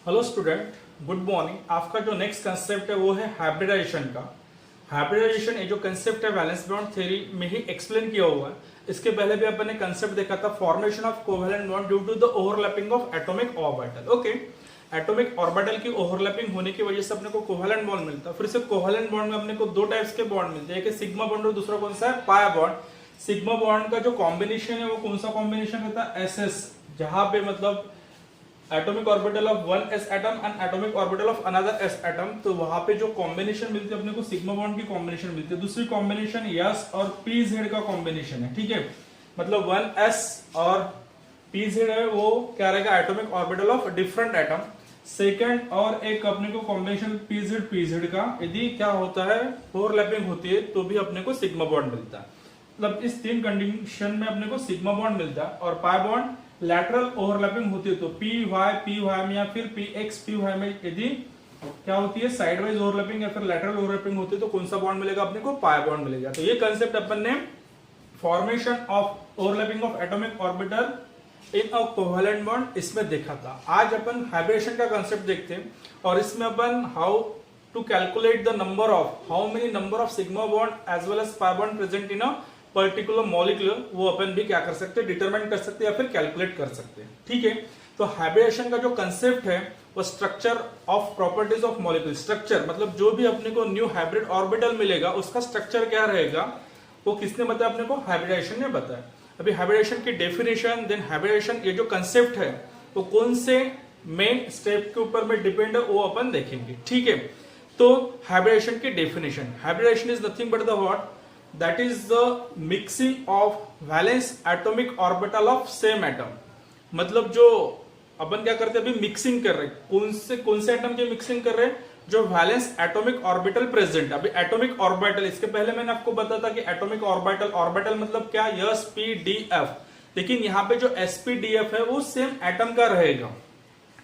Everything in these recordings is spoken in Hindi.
Hello student, good morning. आपका जो नेक्स्ट कंसेप्ट है वो है हाइब्रिडाइजेशन का। हाइब्रिडाइजेशन ये जो कंसेप्ट है वैलेंस बॉन्ड थ्योरी में ही एक्सप्लेन किया हुआ है। इसके पहले भी अपन ने कंसेप्ट देखा था, formation of covalent bond due to the overlapping of atomic orbital. Okay, atomic orbital की ओवरलैपिंग होने की वजह से अपने को कोवेलेंट बॉन्ड मिलता है। फिर से कोवेलेंट बॉन्ड में अपने को दो टाइप्स के बॉन्ड मिलते हैं, एक सिग्मा बॉन्ड और दूसरा कौन सा है, पाई बॉन्ड। सिग्मा बॉन्ड का जो कॉम्बिनेशन है वो कौन सा कॉम्बिनेशन रहता है, एसएस, जहां पे मतलब atomic orbital of one S atom and atomic orbital of another S atom, तो वहां पे जो कॉम्बिनेशन मिलती है अपने को सिग्मा बॉन्ड की कॉम्बिनेशन मिलती है। दूसरी कॉम्बिनेशन यस और पी जेड का कॉम्बिनेशन है, ठीक है। मतलब वन एस और पी जेड है वो क्या रहेगा, atomic orbital of different atom. Second और एक अपने को कॉम्बिनेशन पी जेड का यदि क्या होता है, ओवरलैपिंग होती है तो भी अपने को सिग्मा बॉन्ड मिलता है। मतलब इस तीन कंडीशन में अपने को सिग्मा बॉन्ड मिलता है। और पाई बॉन्ड लैटरल ओवरलैपिंग होती है तो पी वाई में या फिर पी एक्स पी वाई में यदि क्या होती है, साइडवाइज ओवरलैपिंग या फिर लैटरल ओवरलैपिंग होती है तो कौन सा बॉन्ड मिलेगा अपने को, पाई बॉन्ड मिलेगा। तो ये कंसेप्ट अपन ने formation of overlapping of atomic orbital in a covalent bond इसमें देखा था। आज अपन हाइब्रिडेशन का कंसेप्ट देखते हैं और इसमें अपन how to calculate the number of how many number of sigma bond as well as pi bond present in a particular molecule, वो अपन भी क्या कर सकते हैं, डिटरमाइन कर सकते हैं या फिर कैलकुलेट कर सकते हैं, ठीक है। तो हाइब्रिडेशन का जो कंसेप्ट है वो structure of properties of molecule. Structure मतलब जो भी अपने को न्यू हाइब्रिड ऑर्बिटल मिलेगा उसका स्ट्रक्चर क्या रहेगा, वो किसने बताया अपने को, हाइब्रिडेशन ने बताया। अभी हाइब्रिडेशन की डेफिनेशन, देन हाइब्रिडेशन ये जो कंसेप्ट है वो कौन से मेन स्टेप के ऊपर में डिपेंड है वो अपन देखेंगे, ठीक है। तो हाइब्रिडेशन की definition, hybridisation is nothing but the what, that is the mixing of valence atomic orbital of same atom। मतलब जो अपन क्या करते हैं, अभी मिक्सिंग कर रहे हैं, कौन से एटम की मिक्सिंग कर रहे हैं, जो वैलेंस एटॉमिक ऑर्बिटल प्रेजेंट। अभी एटॉमिक ऑर्बिटल, इसके पहले मैंने आपको बताया था कि एटॉमिक ऑर्बिटल, ऑर्बिटल मतलब क्या, एस पी डी एफ। लेकिन यहाँ पे जो एस पी डी एफ है वो सेम एटम का रहेगा,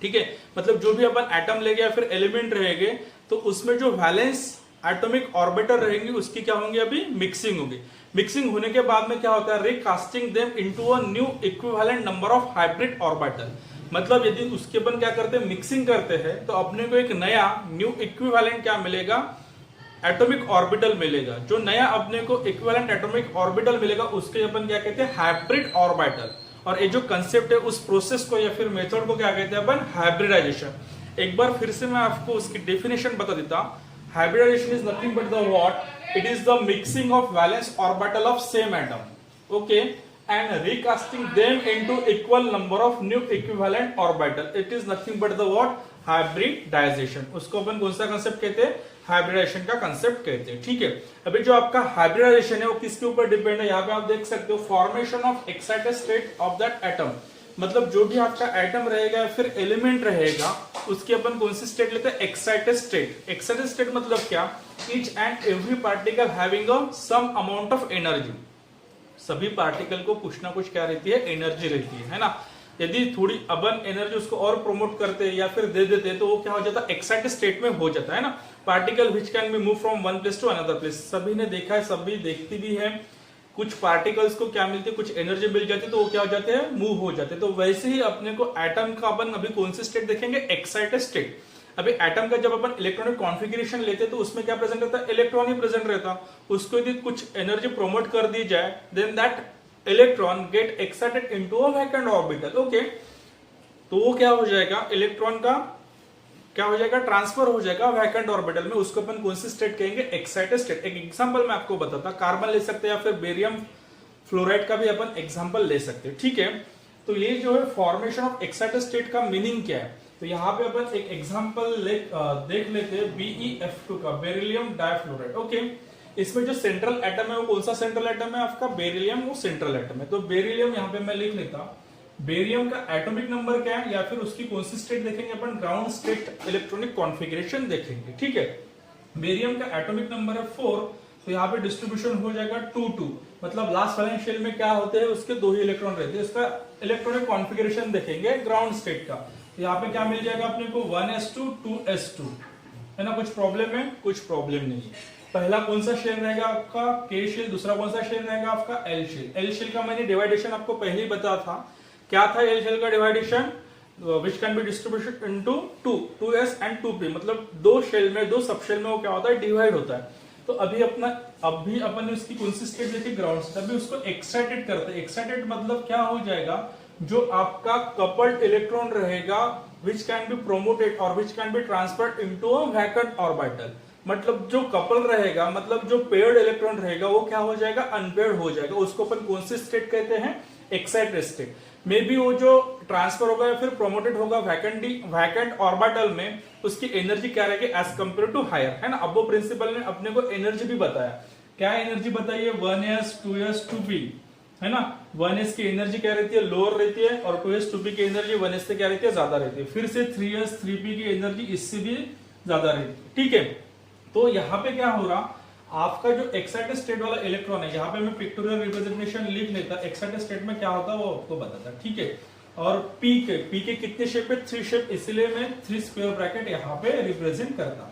ठीक है। मतलब जो भी अपन एटम लेंगे या फिर एलिमेंट रहेंगे तो उसमें जो वैलेंस एटॉमिक ऑर्बिटल रहेंगी उसकी क्या होंगी, अभी मिक्सिंग होगी। मिक्सिंग होने के बाद में क्या होता है, recasting them into a new equivalent number of hybrid orbital. मतलब यदि उसके अपन क्या करते हैं, मिक्सिंग करते हैं तो अपने को एक नया न्यू इक्विवेलेंट क्या मिलेगा, एटॉमिक ऑर्बिटल मिलेगा। जो नया अपने को इक्विवेलेंट एटॉमिक ऑर्बिटल मिलेगा उसके अपन क्या कहते हैं, हाइब्रिड ऑर्बिटल। और ये जो कंसेप्ट है उस प्रोसेस को या फिर मेथड को क्या कहते हैं अपन, हाइब्रिडाइजेशन। एक बार फिर से मैं आपको उसकी डेफिनेशन बता देता हूं। Hybridization is nothing but the what? It is the mixing of valence orbital of same atom, okay, and recasting them into equal number of new equivalent orbital. It is nothing but the what? Hybridization। उसको अपन कौन सा कंसेप्ट कहते हैं, हाइब्रिडाइजेशन का कंसेप्ट कहते हैं, ठीक है। अभी जो आपका हाइब्रिडाइजेशन है वो किसके ऊपर डिपेंड है, यहाँ पे आप देख सकते हो, formation of excited state of that atom. मतलब जो भी आपका एटम रहेगा फिर एलिमेंट रहेगा उसकी अपन कौन सी स्टेट लेते हैं, एक्साइटेड स्टेट। एक्साइटेड स्टेट मतलब क्या, each and every particle having some amount of energy. सभी पार्टिकल को कुछ ना कुछ क्या रहती है, एनर्जी रहती है ना। यदि थोड़ी अपन एनर्जी उसको और प्रोमोट करते हैं या फिर दे देते हैं तो वो क्या हो जाता है, एक्साइटेड स्टेट में हो जाता है ना। Particle which can be move from one place to another place, सभी ने देखा है, सभी देखती भी है। कुछ पार्टिकल्स को क्या मिलती है, कुछ एनर्जी मिल जाती है तो वो क्या हो जाते हैं, मूव हो जाते हैं। तो वैसे ही अपने को एटम का अपन अभी कौन सी स्टेट देखेंगे, एक्साइटेड स्टेट। अभी एटम का जब अपन इलेक्ट्रॉनिक कॉन्फ़िगरेशन लेते हैं तो उसमें क्या प्रेजेंट रहता है, इलेक्ट्रॉन ही प्रेजेंट रहता। उसको यदि कुछ एनर्जी प्रोमोट कर दी जाए then that electron get excited into a vacant orbital, okay. तो वो क्या हो जाएगा, इलेक्ट्रॉन का क्या हो जाएगा, ट्रांसफर हो जाएगा वैकेंट ऑर्बिटल में। उसको अपन कौन सी स्टेट कहेंगे, एक्साइटेड स्टेट। एक एग्जांपल मैं आपको बताता, कार्बन ले सकते हैं या फिर बेरियम फ्लोराइड का भी अपन एग्जांपल ले सकते हैं, ठीक है। तो ये जो है फॉर्मेशन ऑफ एक्साइटेड स्टेट का मीनिंग क्या है, तो यहाँ पे अपन एक एग्जांपल देख लेते हैं, BeF2 का, बेरिलियम डाइफ्लोराइड, ओके। इसमें जो सेंट्रल एटम है वो कौन सा सेंट्रल एटम है आपका, बेरिलियम, वो सेंट्रल एटम है। तो बेरिलियम यहाँ पे मैं लिख लेता, बेरियम का एटॉमिक नंबर क्या है या फिर उसकी कौन सी स्टेट देखेंगे अपन, ग्राउंड स्टेट इलेक्ट्रॉनिक कॉन्फ़िगरेशन देखेंगे, ठीक है। बेरियम का एटॉमिक नंबर है 4, तो यहाँ पे डिस्ट्रीब्यूशन हो जाएगा 2-2। मतलब लास्ट वैलेंस शेल में क्या होते हैं, उसके 2 ही इलेक्ट्रॉन रहते हैं। इसका इलेक्ट्रॉनिक कॉन्फ़िगरेशन देखेंगे ग्राउंड स्टेट का, तो यहाँ पे क्या मिल जाएगा अपने को, 1s2 2s2, है ना। कुछ प्रॉब्लम है, कुछ प्रॉब्लम नहीं है। पहला कौन सा शेल रहेगा आपका, K शेल, दूसरा कौन सा शेल रहेगा आपका, L शेल। L शेल का मैंने डिवाइडेशन आपको पहले ही बताया था, क्या था एल शेल का division, which can be distributed into 2s and 2p, मतलब दो शेल में, दो सब शेल में वो क्या होता है, डिवाइड होता है। तो अभी अपन ने उसकी कौन सी स्टेट देखी, ग्राउंड स्टेट। अभी उसको एक्साइटेड करते हैं। एक्साइटेड मतलब क्या हो जाएगा, जो आपका कपल्ड इलेक्ट्रॉन रहेगा विच कैन बी प्रोमोटेड और विच can be transferred into a vacant orbital. मतलब जो कपल रहेगा, मतलब जो पेयर्ड इलेक्ट्रॉन रहेगा वो क्या हो जाएगा, अनपेयर्ड हो जाएगा। उसको अपन कौन सी स्टेट कहते हैं, एक्साइटेड स्टेट। मे बी वो जो ट्रांसफर होगा या फिर प्रोमोटेड होगा वैकेंट ऑर्बिटल में, उसकी एनर्जी क्या रहेगी एज कंपेयर टू हायर, है ना। अब वो प्रिंसिपल ने अपने को एनर्जी भी बताया। क्या एनर्जी बताई है, 1s 2s 2p, है ना। 1s की एनर्जी क्या रहती है, लोअर रहती है, और 2s 2p की एनर्जी 1s से क्या रहती है, ज्यादा रहती है। फिर से 3s 3p की एनर्जी इससे भी ज्यादा रहती है, ठीक है। तो यहाँ पे क्या हो रहा, आपका जो एक्साइटेड स्टेट वाला इलेक्ट्रॉन है, यहाँ पे मैं पिक्टोरियल रिप्रेजेंटेशन लिख लेता, एक्साइटेड स्टेट में क्या होता है वो आपको बताता, ठीक है। और पी के कितने शेप है, 3 शेप, इसलिए मैं 3 स्क्वायर ब्रैकेट यहाँ पे रिप्रेजेंट करता।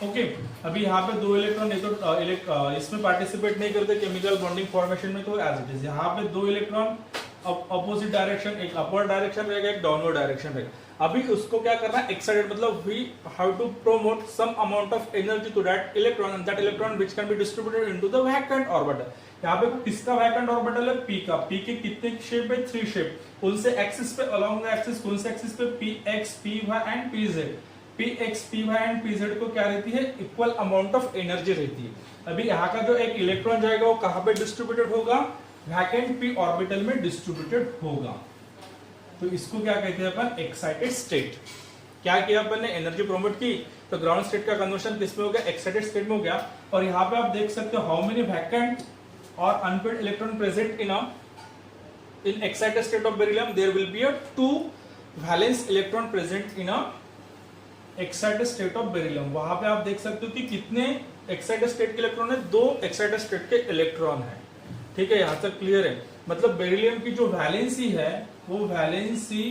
ओके, अभी यहाँ पे 2 इलेक्ट्रॉन इसमें पार्टिसिपेट नहीं करते केमिकल बॉन्डिंग फॉर्मेशन में, तो एज इट इज यहाँ पे 2 इलेक्ट्रॉन अपोजिट डायरेक्शन, एक अपवर्ड डायरेक्शन रहेगा, एक डाउनवर्ड डायरेक्शन रहेगा। अभी उसको क्या करना है, एक्साइटेड मतलब we have to promote some amount of energy to that electron, and that electron which can be distributed into the vacant orbital. यहाँ पे किसका वैकेंट ऑर्बिटल है, पी का। पी के कितने शेप है, 3 शेप। कौन से एक्सिस पे, अलोंग द एक्सिस, कौन से एक्सिस पे, P X, P Y and P Z. P X, P Y and P Z को क्या रहती है, इक्वल अमाउंट ऑफ एनर्जी रहती है। अभी यहाँ का जो एक इलेक्ट्रॉन जाएगा वो कहाँ पे डिस्ट्रीब्यूटेड होगा, वैकेंट पी ऑर्बिटल में डिस्ट्रीब्यूटेड होगा। तो इसको क्या कहते हैं अपन, एक्साइटेड स्टेट। क्या किया अपन ने, एनर्जी प्रोमोट की, तो ग्राउंड स्टेट का कन्वर्शन किस में हो गया, एक्साइटेड स्टेट में हो गया। और यहाँ पे आप देख सकते हो हाउ मेनी वैकेंट और unpaired electron present in excited state of beryllium, there will be a 2 valence electron present in a excited state of beryllium. वहां पे आप देख सकते हो कि कितने एक्साइटेड स्टेट के इलेक्ट्रॉन है, 2 एक्साइटेड स्टेट के इलेक्ट्रॉन है, ठीक है। यहां तक क्लियर है। मतलब बेरिलियम की जो वैलेंसी है, वो वैलेंसी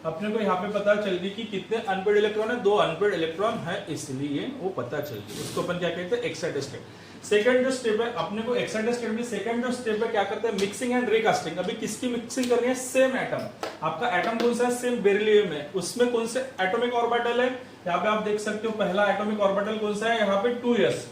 अपने को यहाँ पे पता चल गई कि कितने अनपेयर्ड इलेक्ट्रॉन है, 2 अनपेयर्ड इलेक्ट्रॉन है, इसलिए वो पता चल गई। उसको अपन क्या कहते हैं, एक्साइटेड स्टेट। सेकंड जो स्टेप है अपने को एक्साइटेड स्टेट में, सेकंड जो स्टेप है क्या करते हैं, मिक्सिंग एंड रिकास्टिंग। अभी किसकी मिक्सिंग करनी है, सेम एटम। आपका एटम कौन सा है, सेम बेरिलियम है, उसमें कौन से एटॉमिक ऑर्बिटल है, यहाँ पे आप देख सकते हो पहला एटॉमिक ऑर्बिटल कौन सा है, यहाँ पे 2s,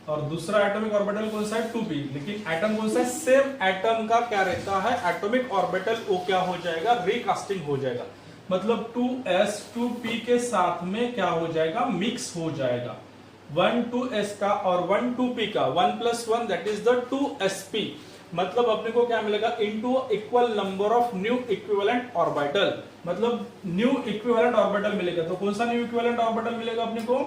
और दूसरा एटॉमिक ऑर्बिटल कौन सा है, 2p। लेकिन एटम कौन सा है, सेम एटम का क्या रहता है, एटॉमिक ऑर्बिटल वो क्या हो जाएगा, रिकास्टिंग हो जाएगा। मतलब 2s 2p के साथ में क्या हो जाएगा, मिक्स हो जाएगा। 1 2s का और 1 2p का, 1 + 1 दैट इज द 2sp। मतलब अपने को क्या मिलेगा, into equal number of new equivalent orbital. मतलब न्यू इक्विवेलेंट ऑर्बिटल मिलेगा। तो कौन सा न्यू इक्विवेलेंट ऑर्बिटल मिलेगा अपने को,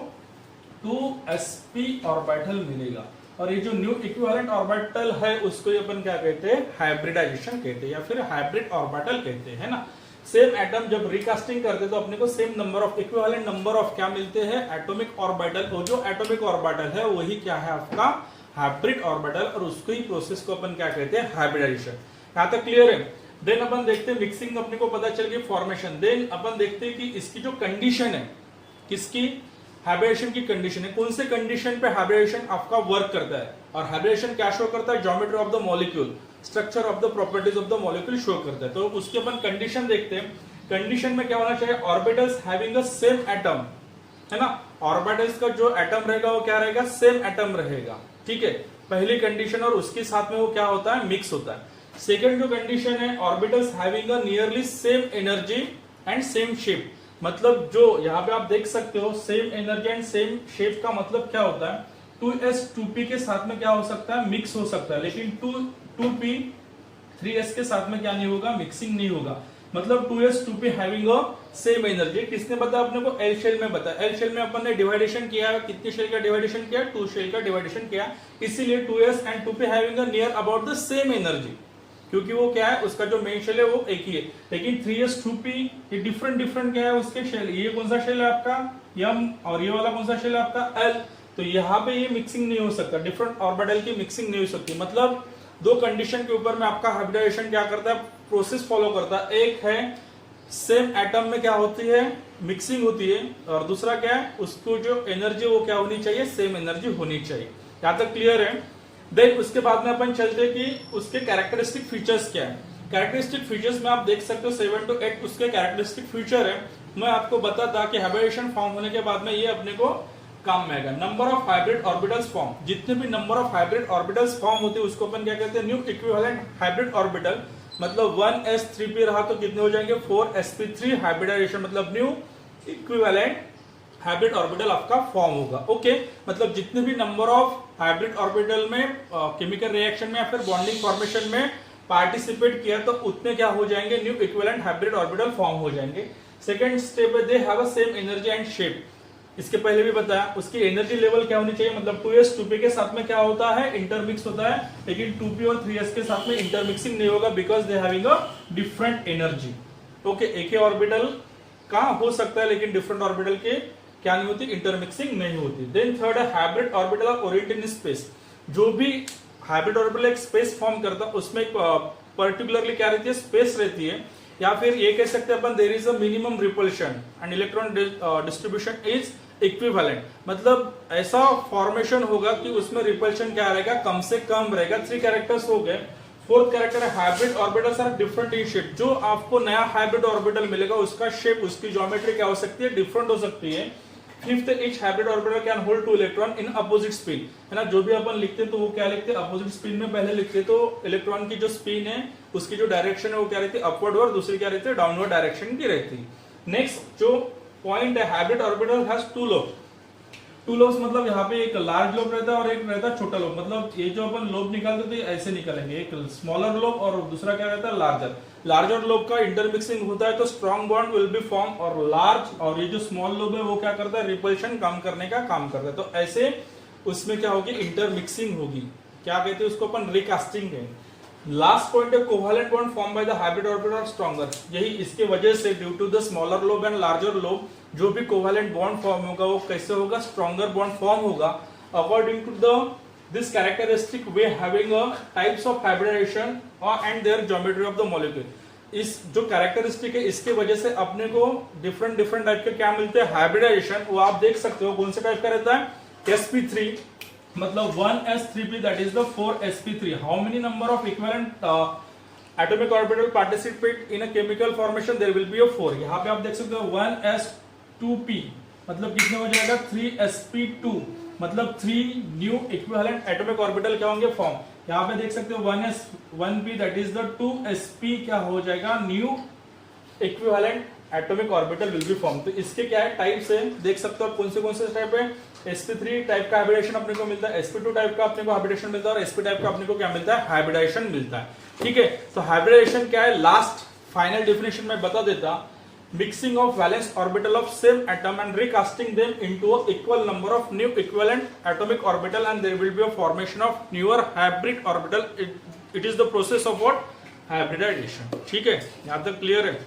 2sp ऑर्बिटल मिलेगा। और ये जो न्यू इक्विवेलेंट ऑर्बिटल है उसको अपन क्या कहते हैं, हाइब्रिडाइजेशन कहते हैं, या फिर हाइब्रिड ऑर्बिटल कहते हैं, है ना। सेम एटम जब रिकास्टिंग करते हैं तो अपने को same number of, equivalent number of क्या मिलते हैं, एटॉमिक ऑर्बिटल। और जो एटॉमिक ऑर्बिटल है वही क्या है आपका हाइब्रिड ऑर्बिटल, और उसको ही प्रोसेस को अपन क्या कहते हैं, हाइब्रिडाइजेशन। यहां तक क्लियर है। देन अपन देखते हैं मिक्सिंग, अपने को पता चल गई फॉर्मेशन। देन अपन देखते हैं कि इसकी जो कंडीशन है, किसकी, हाइब्रिडेशन की कंडीशन है, कौन से कंडीशन पे हाइब्रिडेशन आपका वर्क करता है। और हाइब्रिडेशन क्या शो करता है, geometry of the molecule, structure of the properties of the molecule show करता है। तो उसके अपन कंडीशन देखते हैं। कंडीशन में क्या होना चाहिए, orbitals having a same atom, है ना। ऑर्बिटल्स का जो एटम रहेगा वो क्या रहेगा, सेम एटम रहेगा, ठीक है, पहली कंडीशन। और उसके साथ में वो क्या होता है, मिक्स होता है। सेकेंड जो कंडीशन है, orbitals having a nearly same energy and same shape. मतलब जो यहाँ पे आप देख सकते हो same energy and same shape का मतलब क्या होता है, 2s 2p के साथ में क्या हो सकता है, मिक्स हो सकता है। लेकिन 2p 3s के साथ में क्या नहीं होगा, मिक्सिंग नहीं होगा। मतलब 2s 2p having a same energy. किसने बताया अपने को, एल शेल में बताया। एल शेल में अपन ने डिवाइडेशन किया, कितने शेल का डिवाइडेशन किया, 2 शेल का डिवाइडेशन किया। इसीलिए 2s and 2p having a near about the same energy, क्योंकि वो क्या है, उसका जो मेन शेल है वो एक ही है। लेकिन 3s 2p ये डिफरेंट क्या है उसके शेल। ये कौन सा शेल है आपका, m, और ये वाला कौन सा शेल है आपका, l। तो यहाँ पे ये मिक्सिंग नहीं हो सकता, डिफरेंट ऑर्बिटल की मिक्सिंग नहीं हो सकती। मतलब 2 कंडीशन के ऊपर में आपका हाइब्रिडाइजेशन क्या करता है, प्रोसेस फॉलो करता है। एक है सेम एटम में क्या होती है, मिक्सिंग होती है, और दूसरा क्या है, उसको जो एनर्जी वो क्या होनी चाहिए, सेम एनर्जी होनी चाहिए। यहाँ तक क्लियर है। देन उसके बाद में अपन चलते हैं कि उसके कैरेक्टरिस्टिक फीचर्स क्या है। कैरेक्टरिस्टिक फीचर्स में आप देख सकते हो 7 to 8 उसके कैरेक्टरिस्टिक फीचर है। मैं आपको बताता कि हाइब्रिडाइजेशन फॉर्म होने के बाद में ये अपने को काम में आएगा। Number of hybrid orbitals form, जितने भी number of hybrid orbitals form होते हैं उसको अपन क्या कहते हैं, न्यू इक्विवेलेंट हाइब्रिड ऑर्बिटल। मतलब 1s3p रहा तो कितने हो जाएंगे, 4sp3 हाइब्रिडाइजेशन, मतलब न्यू इक्विवेलेंट हाइब्रिड ऑर्बिटल आपका फॉर्म होगा। ओके, मतलब जितने भी नंबर ऑफ हाइब्रिड ऑर्बिटल में केमिकल रिएक्शन में या फिर बॉन्डिंग फॉर्मेशन में पार्टिसिपेट किया तो उतने क्या हो जाएंगे, new equivalent hybrid orbital form हो जाएंगे। सेकंड स्टेप है they have a same energy and shape. इसके पहले भी बताया उसकी एनर्जी लेवल क्या होनी चाहिए, मतलब 2s 2p के साथ में क्या होता है, इंटरमिक्स होता है, लेकिन 2p और 3s के साथ में इंटरमिक्सिंग नहीं होगा because they having a different energy. Okay, एक ही ऑर्बिटल का हो सकता है लेकिन डिफरेंट ऑर्बिटल के क्या नहीं होती, इंटरमिक्सिंग नहीं होती। देन थर्ड है hybrid orbital are oriented in space. जो भी हाइब्रिड ऑर्बिटल एक स्पेस फॉर्म करता है उसमें पर्टिकुलरली क्या रहती है, स्पेस रहती है, या फिर ये कह सकते हैं अपन there is a minimum repulsion and electron distribution is equivalent. मतलब ऐसा फॉर्मेशन होगा कि उसमें रिपल्शन क्या रहेगा, कम से कम रहेगा। 3 कैरेक्टर्स हो गए। फोर्थ कैरेक्टर है hybrid orbitals are different in shape. जो आपको नया हाइब्रिड ऑर्बिटल मिलेगा उसका शेप, उसकी ज्योमेट्री क्या हो सकती है, डिफरेंट हो सकती है। Fifth, each hybrid orbital can hold 2 electron in opposite spin, है ना। जो भी अपन लिखते हैं तो वो क्या लिखते हैं, अपोजिट स्पिन में पहले लिखते हैं। तो इलेक्ट्रॉन की जो स्पिन है उसकी जो डायरेक्शन है वो क्या रहती है, अपवर्ड, और दूसरी क्या रहती है, डाउनवर्ड डायरेक्शन की रहती है। नेक्स्ट जो पॉइंट है, hybrid orbital has 2 lobe. 2 lobes मतलब यहाँ पे एक लार्ज लोब रहता है और एक रहता है छोटा लोब। मतलब ये जो अपन लोब निकालते थे ऐसे निकालेंगे, एक स्मॉलर लोब और दूसरा क्या रहता है, लार्जर। लार्जर लोब का इंटरमिक्सिंग होता है तो strong bond will be form, और लार्ज और ये जो स्मॉल लोब है वो क्या करता है, रिपल्शन कम करने का काम करता है। तो ऐसे उसमें क्या होगी, इंटरमिक्सिंग होगी। क्या कहते हैं उसको अपन, रिकास्टिंग है। लास्ट पॉइंट है covalent bond form by the hybrid orbital are stronger. यही इसके वजह से due to the smaller lobe and larger lobe जो भी कोवेलेंट बॉन्ड फॉर्म होगा वो कैसे होगा, स्ट्रॉन्गर बॉन्ड फॉर्म होगा। According to the this characteristic we having a types of hybridisation and their geometry of the molecule. इस जो कैरेक्टरिस्टिक है इसके वजह से अपने को डिफरेंट डिफरेंट टाइप के क्या मिलते हैं, हाइब्रिडाइजेशन। वो आप देख सकते हो कौन से टाइप का रहता है, sp3, मतलब 1s3p that is the 4sp3. How many number of equivalent atomic orbital participate in a chemical formation? There will be a 4. यहाँ पे आप देख सकते हो 1s2p मतलब कितने हो जाएगा, 3sp2, मतलब 3 न्यू इक्विवेलेंट एटॉमिक ऑर्बिटल क्या होंगे, फॉर्म। यहाँ पे देख सकते हो 1s1p that is the 2sp क्या हो जाएगा, new equivalent atomic orbital will be form. तो इसके क्या है, टाइप्स है, देख सकते हो कौन से टाइप है। sp3 टाइप का हाइब्रिडेशन अपने को मिलता है, sp2 टाइप का अपने को हाइब्रिडेशन मिलता है, और sp टाइप का अपने को क्या मिलता है, हाइब्रिडाइजेशन मिलता है। ठीक है, तो हाइब्रिडाइजेशन क्या है, लास्ट फाइनल डेफिनेशन में बता देता, mixing of valence orbital of same atom and recasting them into a equal number of new equivalent atomic orbital and there will be a formation of newer hybrid orbital. It is the process of what, hybridization. ठीक है, यहां तक क्लियर है।